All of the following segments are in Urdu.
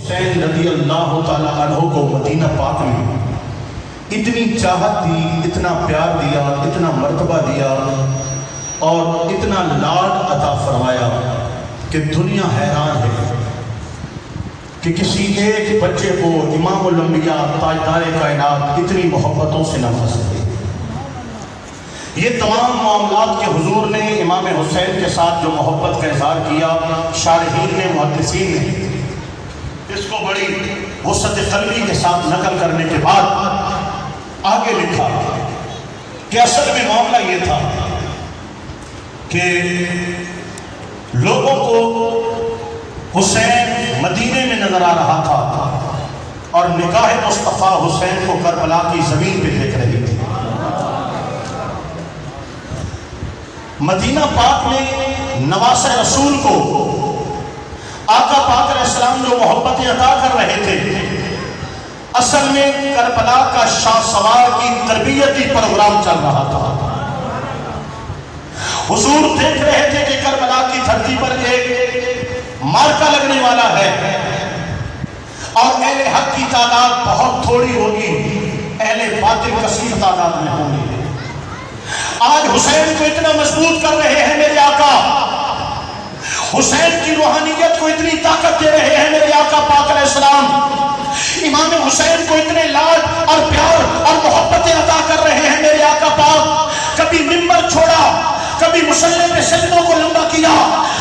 حسین رضی اللہ تعالیٰ عنہ کو مدینہ پاک میں اتنی چاہت دی، اتنا پیار دیا، اتنا مرتبہ دیا اور اتنا لاڈ عطا فرمایا کہ دنیا حیران ہے کہ کسی ایک بچے کو امام الانبیاء تاجدار کائنات اتنی محبتوں سے نواز دے۔ یہ تمام معاملات کے حضور نے امام حسین کے ساتھ جو محبت کا اظہار کیا، شارحین نے، محدثین نے اس کو بڑی وسعت قلبی کے ساتھ نقل کرنے کے بعد آگے لکھا کہ اصل میں معاملہ یہ تھا کہ لوگوں کو حسین مدینے میں نظر آ رہا تھا اور نگاہ مصطفیٰ حسین کو کربلا کی زمین پہ دیکھ رہی تھی۔ مدینہ پاک میں نواس رسول کو آقا پاک علیہ السلام جو محبتیں عطا کر رہے تھے، اصل میں کربلا کا شاہ سوار کی تربیتی پروگرام چل رہا تھا۔ حضور دیکھ رہے تھے کہ کربلا کی دھرتی پر ایک مارکا لگنے والا ہے اور اہل حق کی تعداد بہت تھوڑی ہوگی، اہل باطل کثیر تعداد میں ہوں گے۔ آج حسین کو اتنا مضبوط کر رہے ہیں میرے آقا، حسین کی روحانیت کو اتنی طاقت دے رہے ہیں میرے آقا پاک علیہ السلام، امام حسین کو اتنے لاڈ اور پیار اور محبتیں عطا کر رہے ہیں میرے آقا پاک۔ کبھی منبر چھوڑا، کبھی مصلی پہ سجدوں کو لمبا کیا،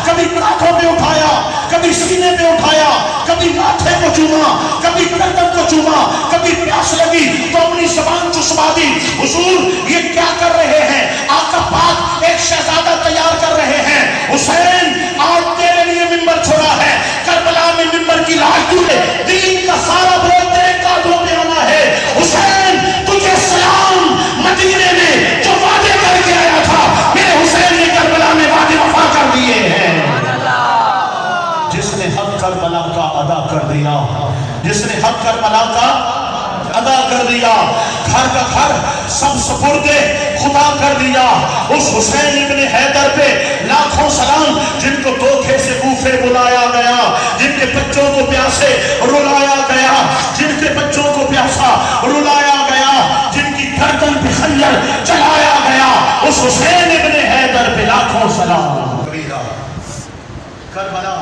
کبھی کانٹوں پہ اٹھایا، کبھی سینے پہ اٹھایا، کبھی ماتھے کو چوما، کبھی گردن کو چوما، کبھی پیاس لگی تو اپنی زبان چسوا دی۔ حضور یہ کیا کر رہے ہیں؟ آقا پاک ایک شہزادہ تیار کر رہے ہیں۔ حسین آج تیرے لیے منبر چھوڑا ہے، کربلا میں منبر کی لاش ٹوٹے، دین کا سارا بوجھ تیرے کاندھوں پہ آنا ہے۔ حسین تجھے سلام، مدینے میں جو وعدے کر کے آیا تھا میرے حسین نے کربلا میں وعدے وفا کر دیے ہیں۔ جس نے حق کربلا کا ادا کر دیا، جس نے حق کربلا کا ادا کر دیا، گھر کا گھر سب سپرد خدا کر دیا، اس حسین ابن حیدر پہ لاکھوں سلام، جن کو دھوکے سے کوفے بلایا گیا، جن کے بچوں کو پیاسے رلایا گیا، جن کے بچوں کو پیاسا رلایا گیا، جن کی گردن پہ خنجر چلایا گیا، اس حسین ابن حیدر پہ لاکھوں سلام۔ کربلا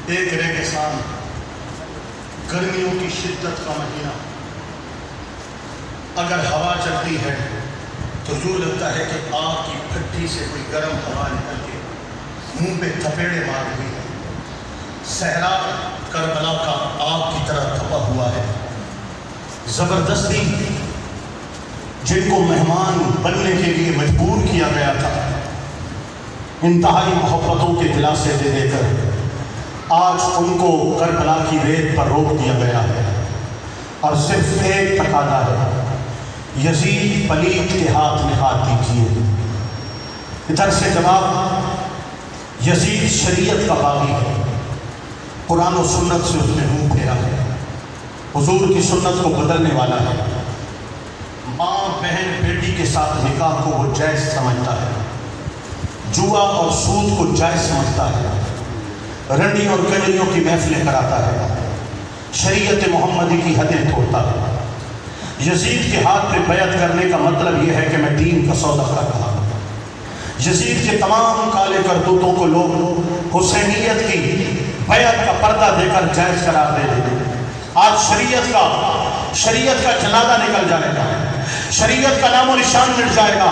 ایک ریگستان، گرمیوں کی شدت کا مہینہ، اگر ہوا چلتی ہے تو یوں لگتا ہے کہ آگ کی بھٹی سے کوئی گرم ہوا نکل کے منہ پہ تھپیڑے مار رہی ہے۔ صحرا کربلا کا آگ کی طرح تھپا ہوا ہے۔ زبردستی جن کو مہمان بننے کے لیے مجبور کیا گیا تھا، انتہائی محبتوں کے دلاسے دے دے کر آج ان کو کربلا کی ریت پر روک دیا گیا ہے، اور صرف ایک تقاضا ہے، یزید پلیت کے ہاتھ میں ہاتھ دیجیے۔ ادھر سے جواب، یزید شریعت کا باغی ہے، قرآن و سنت سے اس نے منہ پھیرا ہے، حضور کی سنت کو بدلنے والا ہے۔ ماں بہن بیٹی کے ساتھ نکاح کو وہ جائز سمجھتا ہے، جوا اور سود کو جائز سمجھتا ہے، رنڈی اور کنجریوں کی محفلیں کراتا ہے، شریعت محمدی کی حدیں توڑتا ہے۔ یزید کے ہاتھ پہ بیعت کرنے کا مطلب یہ ہے کہ میں دین کا سودا کر رہا ہوں۔ یزید کے تمام کالے کرتوتوں کو لوگ حسینیت کی بیعت کا پردہ دے کر جائز قرار دے دیتے۔ آج شریعت کا جنازہ نکل جائے گا، شریعت کا نام و نشان مٹ جائے گا۔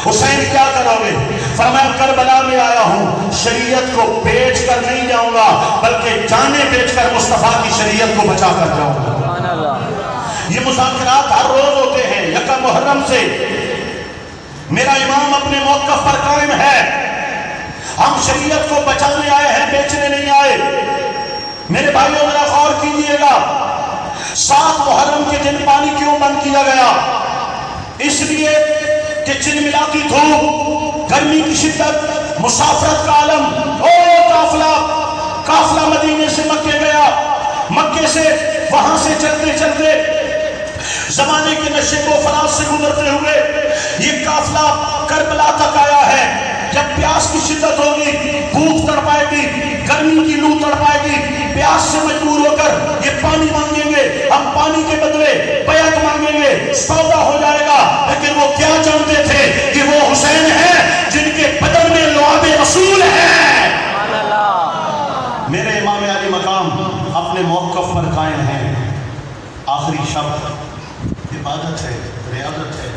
حسین کیا کرو گے؟ فرمایا کربلا میں آیا ہوں، شریعت کو بیچ کر نہیں جاؤں گا، بلکہ جانیں بیچ کر مصطفیٰ کی شریعت کو بچا کر جاؤں گا۔ یہ مذاکرات ہر روز ہوتے ہیں، یکم محرم سے میرا امام اپنے موقف پر قائم ہے، ہم شریعت کو بچانے آئے ہیں، بیچنے نہیں آئے۔ میرے بھائیوں ذرا غور کیجیے گا، 7 محرم کے دن پانی کیوں بند کیا گیا؟ اس لیے کہ چنملاتی دھوپ، گرمی کی شدت، مسافرت کا عالم، قافلہ مدینے سے مکے گیا، مکے سے وہاں سے چلتے چلتے زمانے کے نشے و فراز سے گزرتے ہوئے یہ قافلہ کربلا تک آیا ہے۔ جب پیاس کی شدت ہوگی، بھوک تڑپائے گی، گرمی کی لو تڑپائے گی، پیاس سے مجبور ہو کر یہ پانی مانگیں گے، ہم پانی کے بدلے بیعت مانگیں گے، سودا ہو جائے گا۔ لیکن وہ کیا جانتے تھے کہ وہ حسین ہیں جن کے بدن میں لعاب رسول ہے۔ میرے امام علی مقام اپنے موقف پر قائم ہیں۔ آخری شب عبادت ہے، ریاضت ہے،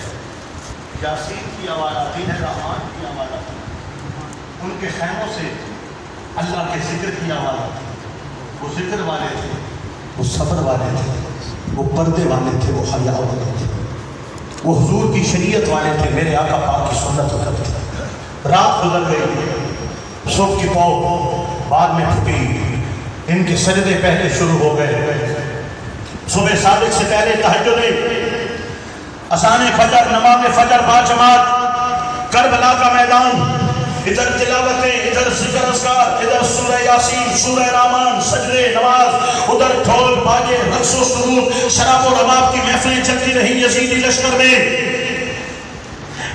یاسین کی آواز آتی ہے، رحمان کی آواز آتی ہے، ان کے خیموں سے اللہ کے ذکر کی آواز آتی ہے۔ وہ ذکر والے تھے، وہ صبر والے تھے، وہ پردے والے تھے، وہ حیا والے تھے، وہ حضور کی شریعت والے تھے، میرے آقا پاک کی سنت کرتے تھے۔ رات گزر گئی، صبح کی پاؤ بعد میں پھٹی، ان کے سجدے پہلے شروع ہو گئے۔ صبح صادق سے پہلے تہجد، اذان فجر، نماز فجر باجماعت، کربلا کا میدان، ادھر تلاوتیں، ادھر ذکر اذکار، ادھر سورہ یاسین، سورہ رحمان، سجدے، نماز، ادھر ڈھول باجے، رقص و سرور، شراب و رباب کی محفلیں چلتی رہی یزیدی لشکر میں۔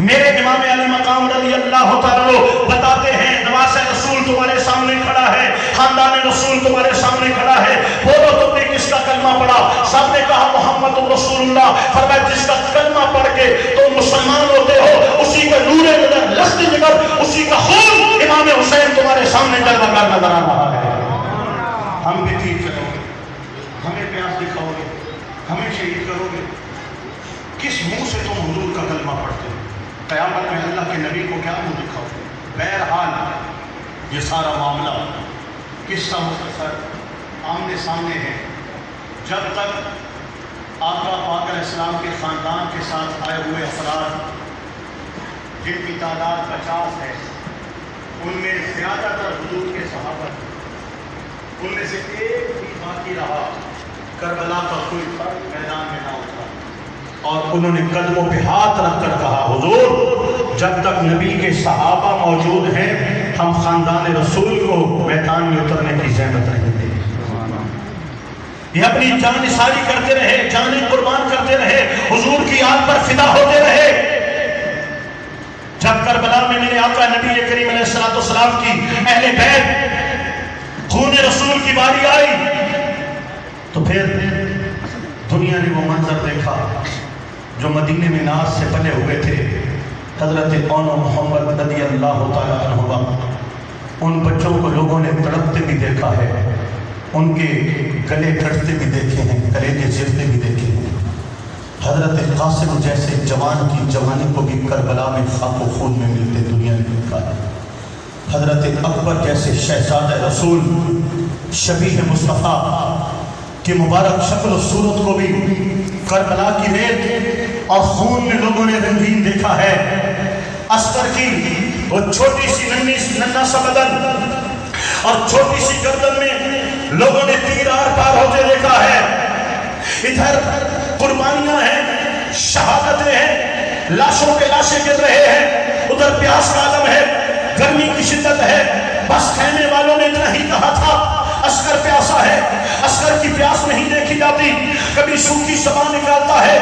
میرے امام علی مقام رضی اللہ تعالیٰ بتاتے ہیں نواسہ رسول تمہارے سامنے کھڑا ہے، خاندان رسول تمہارے سامنے کھڑا ہے، بولو تم نے کس کا کلمہ پڑھا؟ سب نے کہا محمد رسول اللہ۔ فرمایا جس کا کلمہ پڑھ کے تم مسلمان ہوتے ہو، اسی کا نور نظر، لشت جگر، اسی کا خون امام حسین تمہارے سامنے جلوہ نظر آ رہا ہے۔ ہم بھی ٹھیک کرو گے، ہمیں پیاس دکھاؤ گے، ہمیں شہید کرو گے، کس منہ سے تم حضور کا کلمہ پڑھتے ہو؟ قیامت میں اللہ کے نبی کو کیا منہ دکھاؤ؟ بہرحال یہ سارا معاملہ قصہ مختصر آمنے سامنے ہے۔ جب تک آقا پاک علیہ السلام کے خاندان کے ساتھ آئے ہوئے افراد جن کی تعداد 50 ہے، ان میں زیادہ تر حضور کے صحابہ، ان میں سے ایک بھی باقی رہا کربلا کا کوئی فرد میدان میں نہ اترا، اور انہوں نے قدموں پہ ہاتھ رکھ کر کہا حضور جب تک نبی کے صحابہ موجود ہیں ہم خاندان رسول کو میدان میں اترنے کی زحمت نہیں دیں۔ یہ اپنی جان نثاری کرتے رہے، جانیں قربان کرتے رہے، حضور کی آگ پر فدا ہوتے رہے۔ جب کربلا میں میرے آقا نبی کریم علیہ السلام کی اہل بیت خون رسول کی باری آئی تو پھر دنیا نے وہ منظر دیکھا جو مدینے میں ناز سے پلے ہوئے تھے۔ حضرت کون محمد رضی اللہ تعالیٰ عنہ، ان بچوں کو لوگوں نے تڑپتے بھی دیکھا ہے، ان کے گلے کٹتے بھی دیکھے ہیں، کلیجے چرتے بھی دیکھے ہیں۔ حضرت قاسم جیسے جوان کی جوانی کو بھی کربلا میں خاک و خون میں ملتے دنیا نے دیکھا ہے۔ حضرت اکبر جیسے شہزادہ رسول شبیہ مصطفیٰ کہ مبارک شکل و صورت کو بھی کربلا کی ریت اور خون میں لوگوں نے رنگین دیکھا ہے۔ عسکر کی وہ چھوٹی سی ننھا سا بدن اور چھوٹی سی گردن میں لوگوں نے تیر آر پار ہوتے دیکھا ہے۔ ادھر قربانیاں ہیں، شہادتیں ہیں، لاشوں کے لاشیں گر رہے ہیں، ادھر پیاس کا عالم ہے، گرمی کی شدت ہے۔ بس کہنے والوں نے اتنا ہی کہا تھا عسکر پیاسا ہے، عسکر کی پیاس نہیں دیکھی جاتی۔ کبھی سوکھی زبان نکالتا ہے،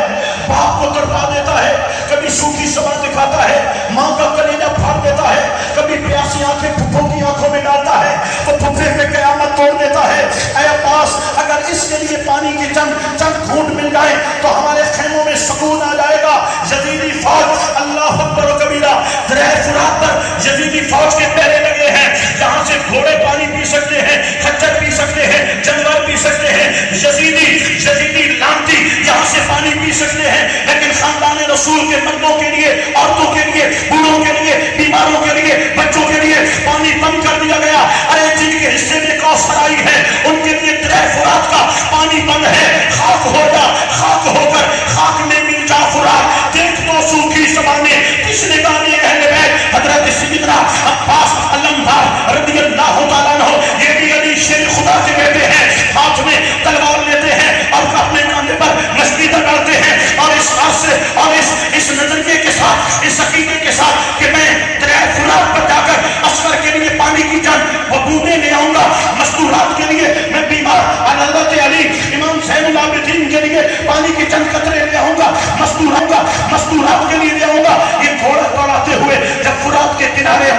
باپ کو تڑپا دیتا ہے، کبھی سوکھی زبان دکھاتا ہے، ماں کا کلیجہ پھاڑ دیتا ہے، کبھی پیاسی آنکھیں پھپھو کی آنکھوں میں ڈالتا ہے تو پھپھے پہ قیامت توڑ دیتا ہے۔ اے عباس اگر اس کے لیے پانی کی چند گھونٹ مل جائے تو ہمارے خیموں میں سکون آ جائے گا۔ یزیدی فوج اللہ اکبر و کبیرہ، درہ فرات پر یزیدی فوج کے پہرے لگے ہیں، جہاں سے گھوڑے پانی پی سکتے ہیں، خچر پی سکتے ہیں، جانور پی سکتے ہیں، یزیدی لانتی یہاں سے پانی پی سکتے ہیں، لیکن خاندان رسول کے مردوں کے لیے، عورتوں کے لیے، بوڑھوں کے لیے، بیماروں کے لیے، بچوں کے لیے پانی بند کر دیا گیا۔ ارے جن کے حصے میں کوثر آئی ہے ان کے لیے درہ فرات کا پانی بند ہے۔ خاک ہو جا، خاک ہو کر خاک میں مل جا فرات، دیکھ تو سوکھی زبانیں کس نے گانی اہل بیت۔ حضرت سیدنا عباس علمدار رضی اللہ تعالیٰ عنہ، یہ بھی علی شیر خدا کے بیٹے ہیں، ہاتھ میں تلوار لیتے ہیں اور اپنے کاندھے پر مسجد ڈالتے ہیں، اور اس بات سے اور اس نظریے کے ساتھ، اس عقیدے کے ساتھ کہ میں درہ فرات پر جا کر عسکر کے لیے پانی کی چند وہ بوندیں لے آؤں گا، مستورات کے لیے میں بیمار حضرت علی امام زین العابدین کے لیے پانی کی چند قطرے لے آؤں گا، مستورات کے لیے لے آؤں گا۔ یہ گھوڑا دوڑاتے ہوئے جب فرات کے کنارے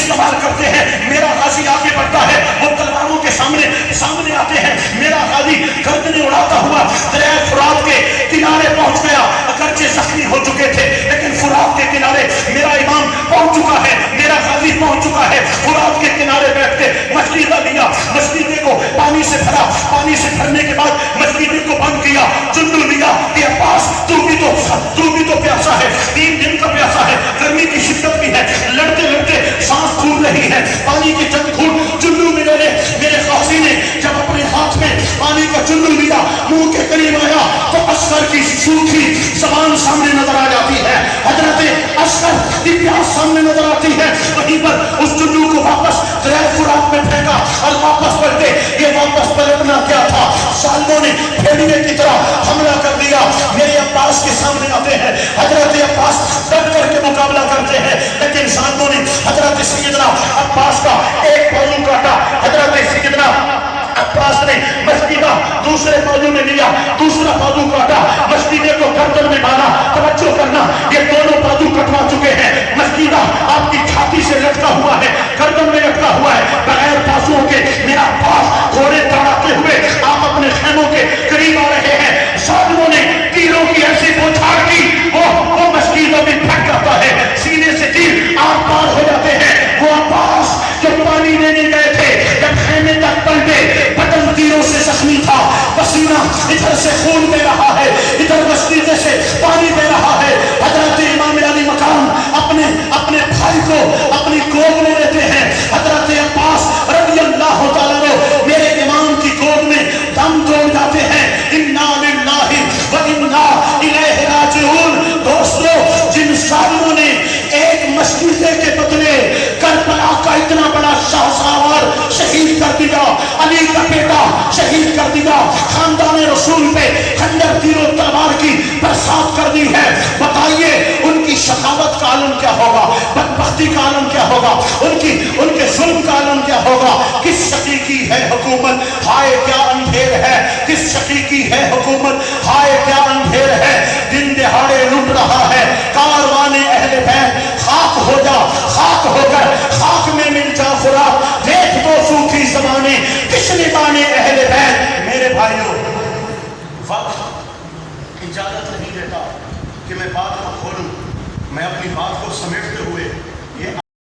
استعمال کرتے ہیں. میرا غازی آگے بڑھتا ہے, وہ تلواروں کے سامنے آتے ہیں. میرا غازی گردنیں اڑاتا ہوا دریائے فرات کے کنارے پہنچ گیا. اگرچہ زخمی ہو چکے تھے لیکن فرات کے کنارے میرا امام پہنچ چکا ہے, میرا غازی پہنچ چکا ہے. فرات کے کنارے بیٹھ کے مشکیدہ لیا, مشکیدے کو پانی سے بھرا, پانی سے بھرنے کے بعد مشکیدے کو بند کیا, چلو لیا کہ عباس تو بھی تو پیاسا ہے, 3 دن کا پیاسا ہے, گرمی کی شدت بھی ہے, لڑتے لڑتے سانس پھول رہی ہے, پانی کے چند گھونٹ چلو میں لے لے. میرے غازی نے جب اپنے ہاتھ میں پانی کا چلو لیا, منہ کے قریب آیا تو عسکر کی سوکھی زبان سامنے نظر آ جاتی ہے. حضرت عسکر کی پیاس سامنے نظر آتی ہے. وہیں پر اس چلو کو واپس دریائے فرات میں پھینکا اور واپس پلٹے. یہ واپس پلٹنا کیا تھا؟ ظالموں نے بھیڑیے کی طرح حملہ کر دیا. میرے عباس کے سامنے آتے ہیں, حضرت عباس ڈٹ کر کے مقابلہ کرتے ہیں, لیکن ظالموں نے حضرت سیدنا عباس کا ایک بازو کاٹا. حضرت سیدنا عباس نے مشکیدہ دوسرے بازو میں لیا, دوسرا بازو کاٹا, مشکیدے کو گردن میں ڈالا. توجہ کرنا, یہ دونوں بازو کٹوا چکے ہیں. مشکیدہ آپ کی چھاتی سے لٹکا ہوا ہے, گردن میں لٹکا ہوا ہے, بغیر بازوؤں کے. میرا عباس گھوڑے دوڑاتے ہوئے آپ اپنے خیموں کے قریب آ رہے ہیں. ظالموں نے تیروں کی ایسی بوچھاڑ کی, وہ مشکیدہ بھی پھٹ جاتا ہے, سینے سے تیر آر پار ہو جاتے ہیں. وہ عباس جو پانی لینے گئے تھے, جب خیمے تک پلٹے, بدن تیروں سے زخمی تھا, پسینہ ادھر سے خون بہ رہا ہے, ادھر مشکیدے سے پانی بہ رہا ہے. حضرت امام علی مقام اپنے بھائی کو اپنی گود میں لیتے ہیں. حضرت عباس رضی اللہ تعالیٰ عنہ میرے امام کی گود میں دم توڑ جاتے ہیں. انا للہ و انا الیہ راجعون. دوستو, جن ظالموں نے ایک مشکیدے کے بدلے کربلا کا اتنا بڑا شاہسوار شہید کر دیا, علی کا بیٹا شہید کر دیا, خاندان رسول پہ خنجر تیر و تلوار کی برسات کر دی ہے, بتائیے ان کی شقاوت کا عالم کیا ہوگا, بدبختی کا عالم کیا ہوگا, ان کے ظلم کا عالم کیا ہوگا. کس شقی کی ہے حکومت, ہائے کیا اندھیر ہے, کس شقی کی ہے حکومت, ہائے کیا اندھیر ہے. دن دہاڑے لٹ رہا ہے کاروان اہل بیت, خاک ہو جا, خاک ہو کر خاک میں مل جا فرات, دیکھ وہ سوکھی زمانے پچھلے بانے اہل بیت. میرے بھائیوں, وقت اجازت نہیں دیتا کہ میں بات کو کھولوں. میں اپنی بات کو سمیٹتے ہوئے